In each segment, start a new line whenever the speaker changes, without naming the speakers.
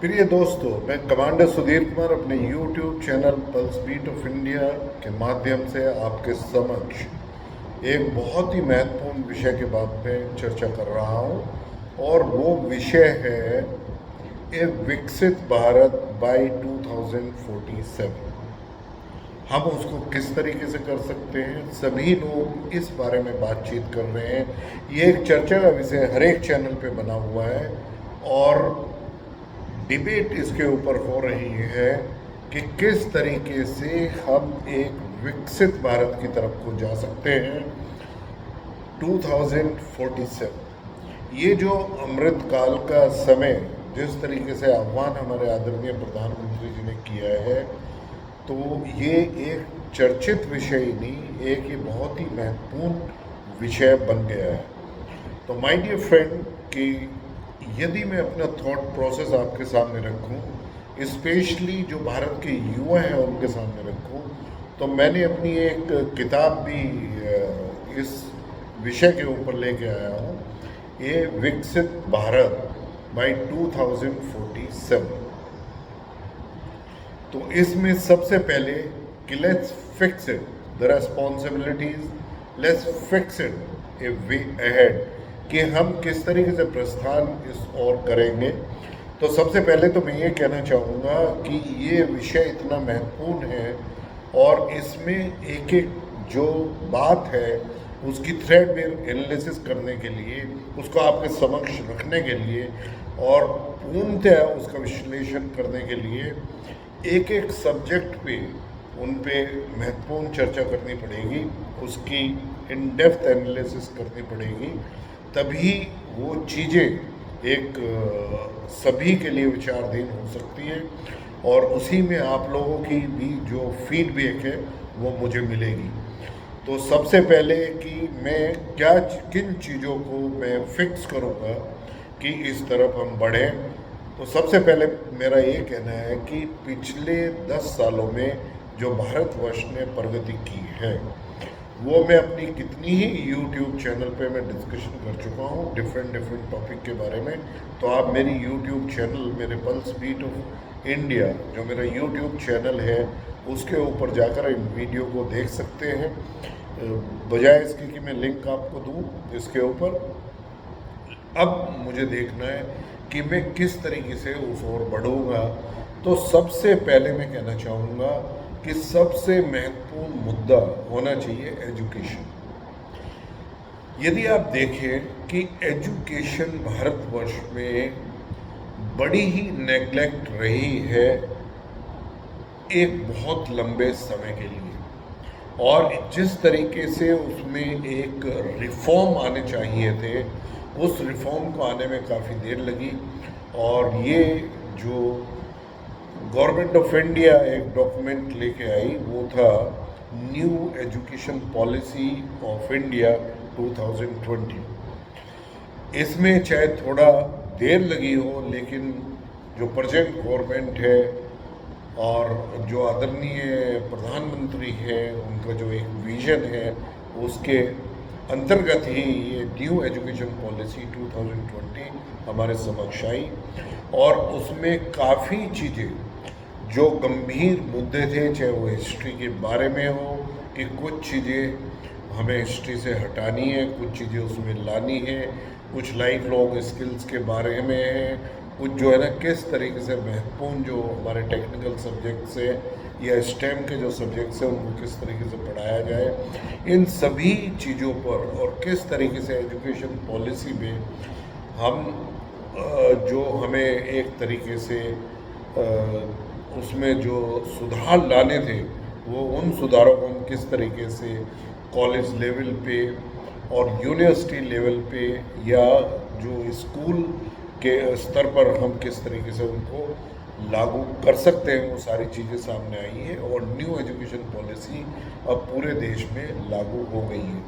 प्रिय दोस्तों, मैं कमांडर सुधीर कुमार अपने YouTube channel pulse beat of India के माध्यम से आपके समक्ष एक बहुत ही महत्वपूर्ण विषय के बारे में चर्चा कर रहा हूं और वो विषय है एक विकसित भारत बाय 2047। हम उसको किस तरीके से कर सकते हैं, सभी लोग इस बारे में बातचीत कर रहे हैं। ये एक चर्चा का विषय हर एक चैनल पे बना हुआ है और डिबेट इसके ऊपर हो रही है कि किस तरीके से हम एक विकसित भारत की तरफ को जा सकते हैं 2047। ये जो अमृत काल का समय जिस तरीके से आह्वान हमारे आदरणीय प्रधानमंत्री जी ने किया है, तो ये एक चर्चित विषय ही नहीं, एक ये बहुत ही महत्वपूर्ण विषय बन गया है। तो माय डियर फ्रेंड, कि यदि मैं अपना थॉट प्रोसेस आपके सामने रखूं, स्पेशली जो भारत के युवा हैं उनके सामने रखूं, तो मैंने अपनी एक किताब भी इस विषय के ऊपर लेके आया हूं, ये विकसित भारत बाय 2047। तो इसमें सबसे पहले कि let's fix it the responsibilities, let's fix it A way ahead, कि हम किस तरीके से प्रस्थान इस ओर करेंगे। तो सबसे पहले तो मैं ये कहना चाहूँगा कि ये विषय इतना महत्वपूर्ण है और इसमें एक एक जो बात है उसकी थ्रेडबेर एनालिसिस करने के लिए, उसको आपके समक्ष रखने के लिए और पूर्णतः उसका विश्लेषण करने के लिए एक एक सब्जेक्ट पे उन पे महत्वपूर्ण चर्चा करनी पड़ेगी, उसकी इन डेप्थ एनालिसिस करनी पड़ेगी, तभी वो चीज़ें एक सभी के लिए विचाराधीन हो सकती है और उसी में आप लोगों की भी जो फीडबैक है वो मुझे मिलेगी। तो सबसे पहले कि मैं किन चीज़ों को मैं फिक्स करूँगा कि इस तरफ हम बढ़ें। तो सबसे पहले मेरा ये कहना है कि पिछले 10 सालों में जो भारतवर्ष ने प्रगति की है वो मैं अपनी कितनी ही YouTube चैनल पे मैं डिस्कशन कर चुका हूँ डिफरेंट टॉपिक के बारे में। तो आप मेरी YouTube चैनल, मेरे पल्स बीट ऑफ इंडिया जो मेरा YouTube चैनल है, उसके ऊपर जाकर इन वीडियो को देख सकते हैं, बजाय इसके कि मैं लिंक आपको दूँ इसके ऊपर। अब मुझे देखना है कि मैं किस तरीके से उस ओर बढ़ूँगा। तो सबसे पहले मैं कहना चाहूँगा कि सबसे महत्वपूर्ण मुद्दा होना चाहिए एजुकेशन। यदि आप देखें कि एजुकेशन भारतवर्ष में बड़ी ही नेग्लेक्ट रही है एक बहुत लंबे समय के लिए, और जिस तरीके से उसमें एक रिफॉर्म आने चाहिए थे, उस रिफॉर्म को आने में काफ़ी देर लगी। और ये जो गवर्नमेंट ऑफ इंडिया एक डॉक्यूमेंट लेके आई वो था new education policy of India 2020। इसमें चाहे थोड़ा देर लगी हो, लेकिन जो प्रेजेंट गवर्नमेंट है और जो आदरणीय प्रधानमंत्री है, उनका जो एक विजन है, उसके अंतर्गत ही ये न्यू एजुकेशन पॉलिसी 2020 हमारे समक्ष आई। और उसमें काफ़ी चीज़ें जो गंभीर मुद्दे थे, चाहे वो हिस्ट्री के बारे में हो कि कुछ चीज़ें हमें हिस्ट्री से हटानी है, कुछ चीज़ें उसमें लानी है, कुछ लाइफ लॉन्ग स्किल्स के बारे में है, कुछ जो है ना किस तरीके से महत्वपूर्ण जो हमारे टेक्निकल सब्जेक्ट्स है या स्टेम के जो सब्जेक्ट्स हैं उनको किस तरीके से पढ़ाया जाए, इन सभी चीज़ों पर और किस तरीके से एजुकेशन पॉलिसी में हम जो हमें एक तरीके से उसमें जो सुधार लाने थे, वो उन सुधारों को हम किस तरीके से कॉलेज लेवल पे और यूनिवर्सिटी लेवल पे या जो स्कूल के स्तर पर हम किस तरीके से उनको लागू कर सकते हैं, वो सारी चीज़ें सामने आई हैं और न्यू एजुकेशन पॉलिसी अब पूरे देश में लागू हो गई है।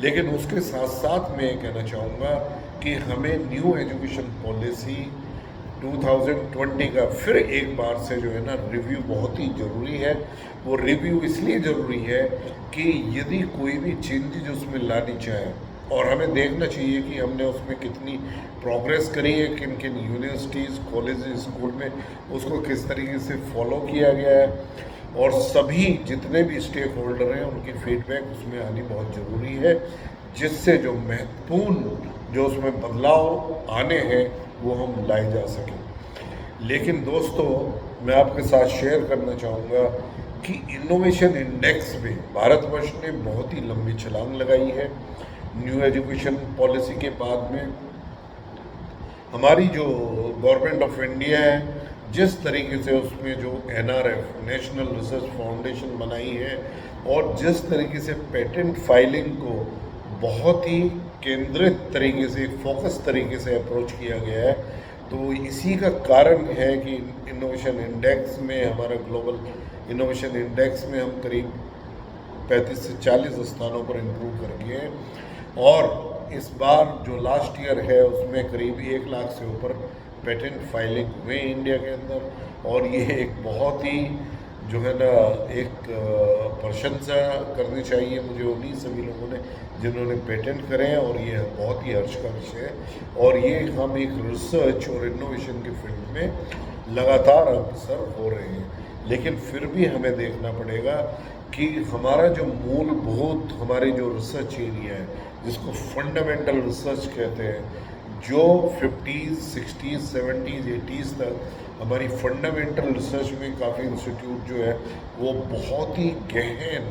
लेकिन उसके साथ साथ मैं कहना चाहूँगा कि हमें न्यू एजुकेशन पॉलिसी 2020 का फिर एक बार से जो है ना रिव्यू बहुत ही ज़रूरी है। वो रिव्यू इसलिए ज़रूरी है कि यदि कोई भी चेंजेज उसमें लानी चाहे और हमें देखना चाहिए कि हमने उसमें कितनी प्रोग्रेस करी है, किन किन यूनिवर्सिटीज़, कॉलेजेस, स्कूल में उसको किस तरीके से फॉलो किया गया है, और सभी जितने भी स्टेक होल्डर हैं उनकी फीडबैक उसमें आनी बहुत ज़रूरी है, जिससे जो महत्वपूर्ण जो उसमें बदलाव आने हैं वो हम लाए जा सकें। लेकिन दोस्तों, मैं आपके साथ शेयर करना चाहूँगा कि इनोवेशन इंडेक्स में भारतवर्ष ने बहुत ही लंबी छलांग लगाई है। न्यू एजुकेशन पॉलिसी के बाद में हमारी जो गवर्नमेंट ऑफ इंडिया है, जिस तरीके से उसमें जो NRF नेशनल रिसर्च फाउंडेशन बनाई है, और जिस तरीके से पेटेंट फाइलिंग को बहुत ही केंद्रित तरीके से, फोकस तरीके से अप्रोच किया गया है, तो इसी का कारण है कि इनोवेशन इंडेक्स में, हमारा ग्लोबल इनोवेशन इंडेक्स में हम करीब 35 से 40 स्थानों पर इम्प्रूव कर गए हैं। और इस बार जो लास्ट ईयर है उसमें करीब 1 लाख से ऊपर पेटेंट फाइलिंग हुए इंडिया के अंदर, और ये एक बहुत ही जो है ना, एक प्रशंसा करनी चाहिए मुझे उन्हीं सभी लोगों ने जिन्होंने पेटेंट करे हैं, और ये बहुत ही हर्ष का विषय है। और ये हम एक रिसर्च और इनोवेशन के फील्ड में लगातार अग्रसर हो रहे हैं। लेकिन फिर भी हमें देखना पड़ेगा कि हमारा जो मूलभूत, हमारी जो रिसर्च एरिया है, जिसको फंडामेंटल रिसर्च कहते हैं, जो 50s, 60s, 70s, 80s तक हमारी फंडामेंटल रिसर्च में काफ़ी इंस्टीट्यूट जो है वो बहुत ही गहन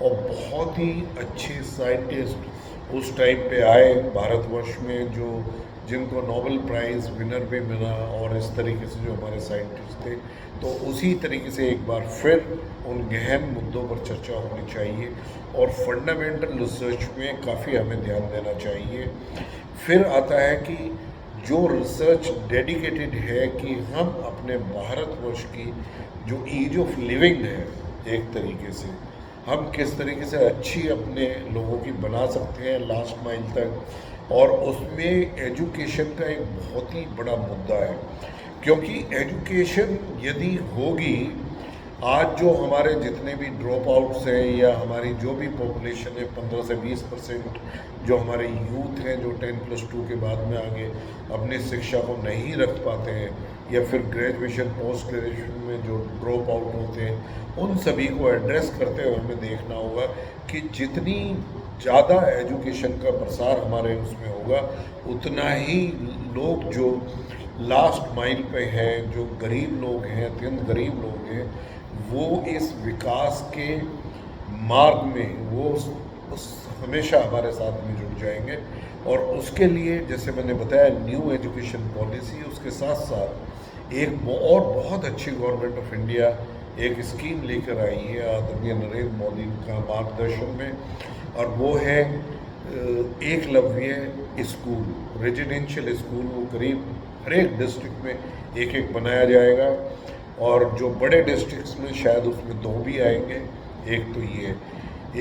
और बहुत ही अच्छे साइंटिस्ट उस टाइम पे आए भारतवर्ष में, जो जिनको नोबेल प्राइज़ विनर भी मिला, और इस तरीके से जो हमारे साइंटिस्ट थे। तो उसी तरीके से एक बार फिर उन गहन मुद्दों पर चर्चा होनी चाहिए, और फंडामेंटल रिसर्च में काफ़ी हमें ध्यान देना चाहिए। फिर आता है कि जो रिसर्च डेडिकेटेड है कि हम अपने भारतवर्ष की जो ईज ऑफ लिविंग है, एक तरीके से हम किस तरीके से अच्छी अपने लोगों की बना सकते हैं लास्ट माइल तक, और उसमें एजुकेशन का एक बहुत ही बड़ा मुद्दा है। क्योंकि एजुकेशन यदि होगी, आज जो हमारे जितने भी ड्रॉप आउट्स हैं, या हमारी जो भी पॉपुलेशन है 15 से 20% जो हमारे यूथ हैं, जो 10+2 के बाद में आगे अपनी शिक्षा को नहीं रख पाते हैं, या फिर ग्रेजुएशन, पोस्ट ग्रेजुएशन में जो ड्रॉप आउट होते हैं, उन सभी को एड्रेस करते हुए हमें देखना होगा कि जितनी ज़्यादा एजुकेशन का प्रसार हमारे उसमें होगा, उतना ही लोग जो लास्ट माइल पे हैं, जो गरीब लोग हैं, अत्यंत गरीब लोग हैं, वो इस विकास के मार्ग में वो उस हमेशा हमारे साथ में जुड़ जाएंगे। और उसके लिए, जैसे मैंने बताया, न्यू एजुकेशन पॉलिसी, उसके साथ साथ एक और बहुत अच्छी गवर्नमेंट ऑफ इंडिया एक स्कीम लेकर आई है आदरणीय नरेंद्र मोदी का मार्गदर्शन में, और वो है एकलव्य स्कूल, रेजिडेंशियल स्कूल। वो करीब हर एक डिस्ट्रिक्ट में एक एक बनाया जाएगा, और जो बड़े डिस्ट्रिक्ट्स में शायद उसमें 2 भी आएंगे। एक तो ये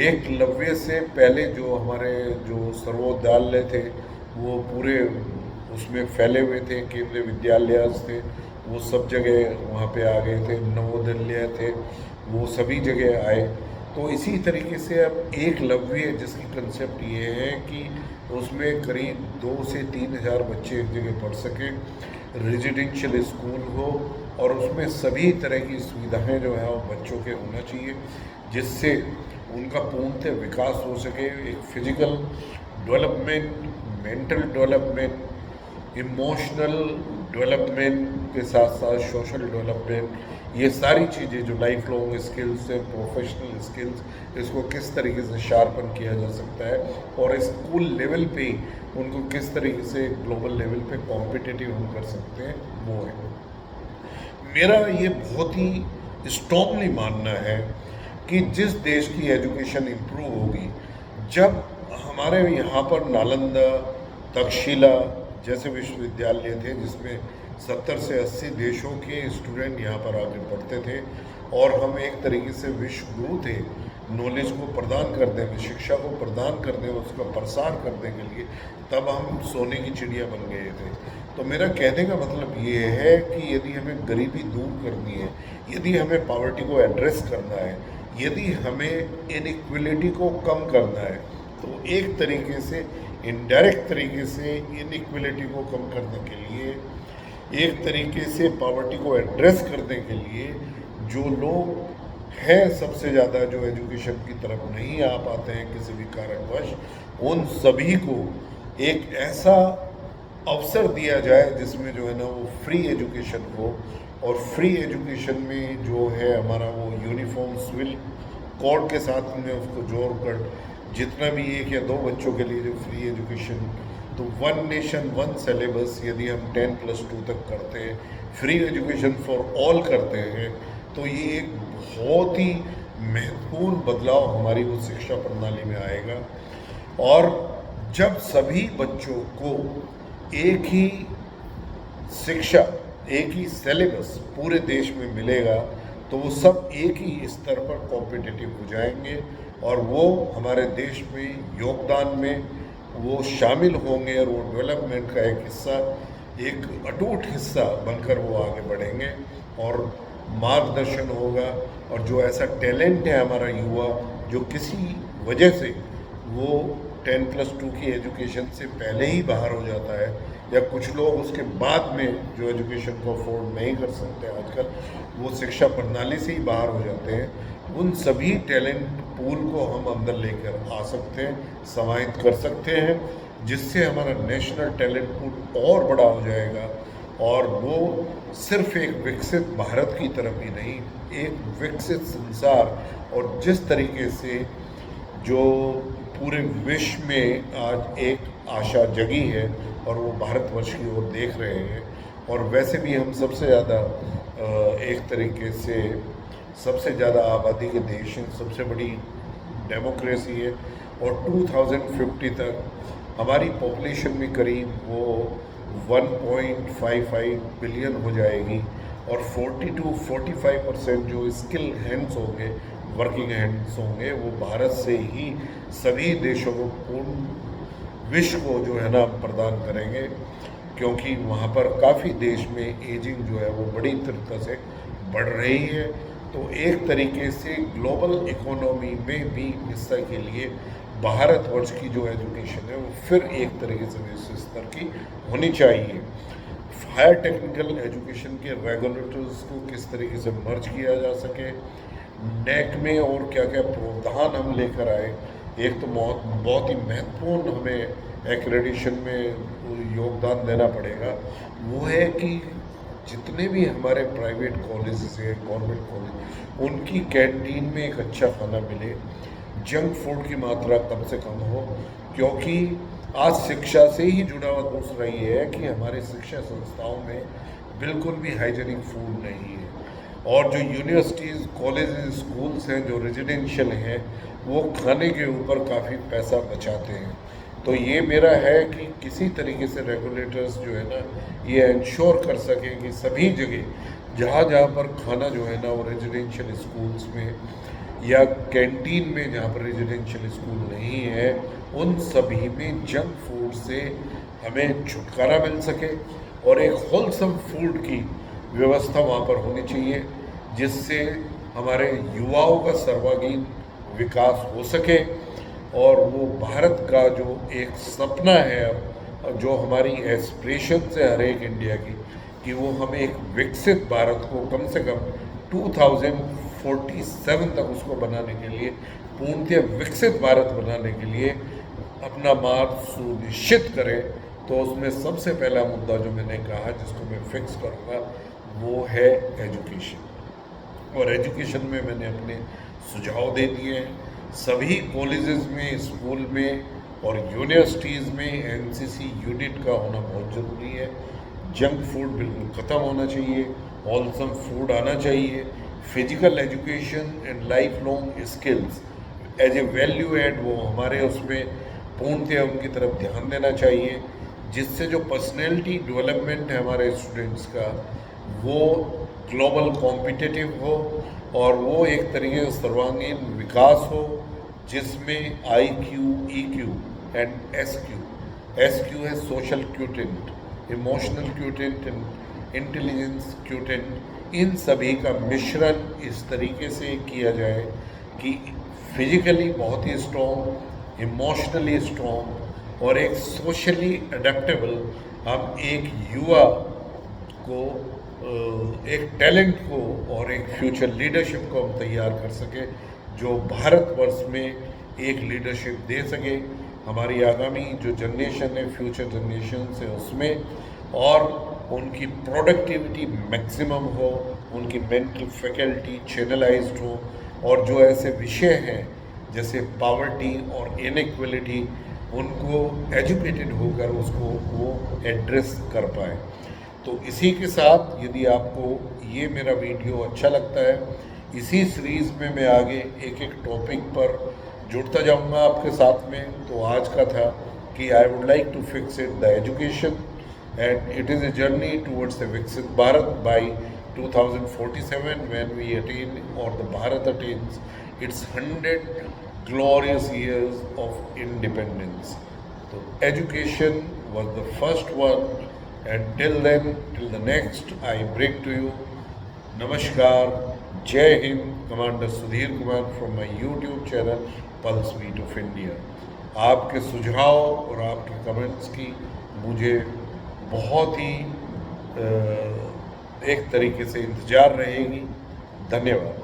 एकलव्य से पहले जो हमारे जो सर्वोदयालय थे वो पूरे उसमें फैले हुए थे, केंद्रीय विद्यालय थे, वो सब जगह वहाँ पे आ गए थे, नवोदय थे, वो सभी जगह आए। तो इसी तरीके से अब एकलव्य, जिसकी कंसेप्ट ये है कि उसमें करीब 2 से 3 हज़ार बच्चे एक जगह पढ़ सकें, रेजिडेंशियल स्कूल हो, और उसमें सभी तरह की सुविधाएं जो है वो बच्चों के होना चाहिए, जिससे उनका पूर्णतः विकास हो सके। एक physical development, mental development, emotional development के साथ साथ सोशल डेवलपमेंट, ये सारी चीज़ें जो लाइफ लॉन्ग स्किल्स हैं, प्रोफेशनल स्किल्स, इसको किस तरीके से शार्पन किया जा सकता है, और स्कूल लेवल पे उनको किस तरीके से ग्लोबल लेवल पे कॉम्पिटिटिव हम कर सकते हैं, वो है मेरा ये बहुत ही स्ट्रॉन्गली मानना है कि जिस देश की एजुकेशन इम्प्रूव होगी, जब हमारे यहाँ पर नालंदा, तक्षशिला जैसे विश्वविद्यालय थे, जिसमें 70 से 80 देशों के स्टूडेंट यहाँ पर आके पढ़ते थे, और हम एक तरीके से विश्व गुरु थे नॉलेज को प्रदान करने में, शिक्षा को प्रदान करने में, उसका प्रसार करने के लिए, तब हम सोने की चिड़िया बन गए थे। तो मेरा कहने का मतलब ये है कि यदि हमें गरीबी दूर करनी है, यदि हमें पॉवर्टी को एड्रेस करना है, यदि हमें इनइक्वलिटी को कम करना है, तो एक तरीके से इनडायरेक्ट तरीके से इनइक्वलिटी को कम करने के लिए, एक तरीके से पॉवर्टी को एड्रेस करने के लिए जो लोग हैं सबसे ज़्यादा जो एजुकेशन की तरफ नहीं आ पाते हैं किसी भी कारणवश, उन सभी को एक ऐसा अवसर दिया जाए जिसमें जो है ना वो फ्री एजुकेशन हो। और फ्री एजुकेशन में जो है हमारा वो यूनिफॉर्म सिविल कोड के साथ में उसको जोड़कर जितना भी 1 या 2 बच्चों के लिए जो फ्री एजुकेशन, तो 1 नेशन 1 सिलेबस यदि हम 10+2 तक करते हैं, फ्री एजुकेशन फॉर ऑल करते हैं, तो ये एक बहुत ही महत्वपूर्ण बदलाव हमारी वो शिक्षा प्रणाली में आएगा। और जब सभी बच्चों को एक ही शिक्षा, एक ही सिलेबस पूरे देश में मिलेगा, तो वो सब एक ही स्तर पर कॉम्पिटिटिव हो जाएंगे और वो हमारे देश में योगदान में वो शामिल होंगे और वो डेवलपमेंट का एक हिस्सा, एक अटूट हिस्सा बनकर वो आगे बढ़ेंगे और मार्गदर्शन होगा। और जो ऐसा टैलेंट है हमारा युवा जो किसी वजह से वो 10+2 की एजुकेशन से पहले ही बाहर हो जाता है, या कुछ लोग उसके बाद में जो एजुकेशन को अफोर्ड नहीं कर सकते आजकल, वो शिक्षा प्रणाली से ही बाहर हो जाते हैं, उन सभी टैलेंट पूल को हम अंदर लेकर आ सकते हैं, समाहित कर सकते हैं, जिससे हमारा नेशनल टैलेंट पूल और बड़ा हो जाएगा। और वो सिर्फ एक विकसित भारत की तरफ ही नहीं, एक विकसित संसार, और जिस तरीके से जो पूरे विश्व में आज एक आशा जगी है और वो भारतवर्ष की ओर देख रहे हैं। और वैसे भी हम सबसे ज़्यादा एक तरीके से सबसे ज़्यादा आबादी के देश हैं, सबसे बड़ी डेमोक्रेसी है, और 2050 तक हमारी पॉपुलेशन में करीब वो 1.55 बिलियन हो जाएगी, और 40-45% जो स्किल हैंड्स होंगे, वर्किंग हैंड्स होंगे, वो भारत से ही सभी देशों को, पूर्ण विश्व को जो है ना प्रदान करेंगे, क्योंकि वहाँ पर काफ़ी देश में एजिंग जो है वो बड़ी तीव्रता से बढ़ रही है। तो एक तरीके से ग्लोबल इकोनॉमी में भी हिस्सा के लिए भारतवर्ष की जो एजुकेशन है वो फिर एक तरीके से विश्व स्तर की होनी चाहिए। हायर टेक्निकल एजुकेशन के रेगुलेटर्स को किस तरीके से मर्ज किया जा सके, नेक में और क्या क्या प्रावधान हम लेकर आए। एक तो बहुत ही महत्वपूर्ण हमें एक्रेडिशन में योगदान देना पड़ेगा, वो है कि जितने भी हमारे प्राइवेट कॉलेजेस हैं, गवर्नमेंट कॉलेज, उनकी कैंटीन में एक अच्छा खाना मिले, जंक फूड की मात्रा कम से कम हो, क्योंकि आज शिक्षा से ही जुड़ा हुआ दूसरा ये है कि हमारे शिक्षा संस्थाओं में बिल्कुल भी हाइजीनिक फूड नहीं है। और जो यूनिवर्सिटीज़, कॉलेजेस, स्कूल्स हैं जो रेजिडेंशियल हैं, वो खाने के ऊपर काफ़ी पैसा बचाते हैं। तो ये मेरा है कि किसी तरीके से रेगुलेटर्स जो है ना ये इंश्योर कर सकें कि सभी जगह जहाँ जहाँ पर खाना जो है ना वो रेजिडेंशियल स्कूल्स में या कैंटीन में जहाँ पर रेजिडेंशियल स्कूल नहीं है, उन सभी में जंक फूड से हमें छुटकारा मिल सके और एक होलसम फूड की व्यवस्था वहाँ पर होनी चाहिए, जिससे हमारे युवाओं का सर्वांगीण विकास हो सके और वो भारत का जो एक सपना है, अब जो हमारी एस्पिरेशन है हर एक इंडिया की, कि वो हम एक विकसित भारत को कम से कम 2047 तक उसको बनाने के लिए, पूर्णतः विकसित भारत बनाने के लिए अपना मार्ग सुनिश्चित करें। तो उसमें सबसे पहला मुद्दा जो मैंने कहा, जिसको मैं फिक्स करूँगा, वो है एजुकेशन। और एजुकेशन में मैंने अपने सुझाव दे दिए हैं। सभी कॉलेजेस में, स्कूल में और यूनिवर्सिटीज़ में एनसीसी यूनिट का होना बहुत ज़रूरी है। जंक फूड बिल्कुल ख़त्म होना चाहिए, होलसम फूड आना चाहिए। Physical education and lifelong skills as a value add, वो हमारे उसमें पूर्णतः उनकी तरफ ध्यान देना चाहिए, जिससे जो पर्सनैलिटी डेवलपमेंट है हमारे स्टूडेंट्स का, वो ग्लोबल कॉम्पिटिटिव हो और वो एक तरीके से सर्वांगीण विकास हो, जिसमें IQ, EQ and SQ। SQ है सोशल क्यूटेंट, इमोशनल क्यूटेंट एंड इंटेलिजेंस क्यूटेंट। इन सभी का मिश्रण इस तरीके से किया जाए कि फिजिकली बहुत ही स्ट्रॉन्ग, इमोशनली स्ट्रॉन्ग और एक सोशली अडेप्टेबल, हम एक युवा को, एक टैलेंट को और एक फ्यूचर लीडरशिप को हम तैयार कर सके जो भारतवर्ष में एक लीडरशिप दे सके हमारी आगामी जो जनरेशन है, फ्यूचर जनरेशन है उसमें, और उनकी प्रोडक्टिविटी मैक्सिमम हो, उनकी मेंटल फैकल्टी चैनलाइज्ड हो, और जो ऐसे विषय हैं जैसे पावर्टी और इनइक्वलिटी, उनको एजुकेटेड होकर उसको वो एड्रेस कर पाए। तो इसी के साथ यदि आपको ये मेरा वीडियो अच्छा लगता है, इसी सीरीज़ में मैं आगे एक एक टॉपिक पर जुड़ता जाऊंगा आपके साथ में। तो आज का था कि I would like to fix it the education and it is a journey towards the Viksit Bharat by 2047 when we attain, or the Bharat attains its 100 glorious years of independence. So education was the first one, and till then, till the next, I bring to you Namaskar, Jai Hind, Commander Sudhir Kumar from my YouTube channel Pulse Beat of India. आपके सुझाव और आपके comments की मुझे बहुत ही एक तरीके से इंतज़ार रहेगी। धन्यवाद।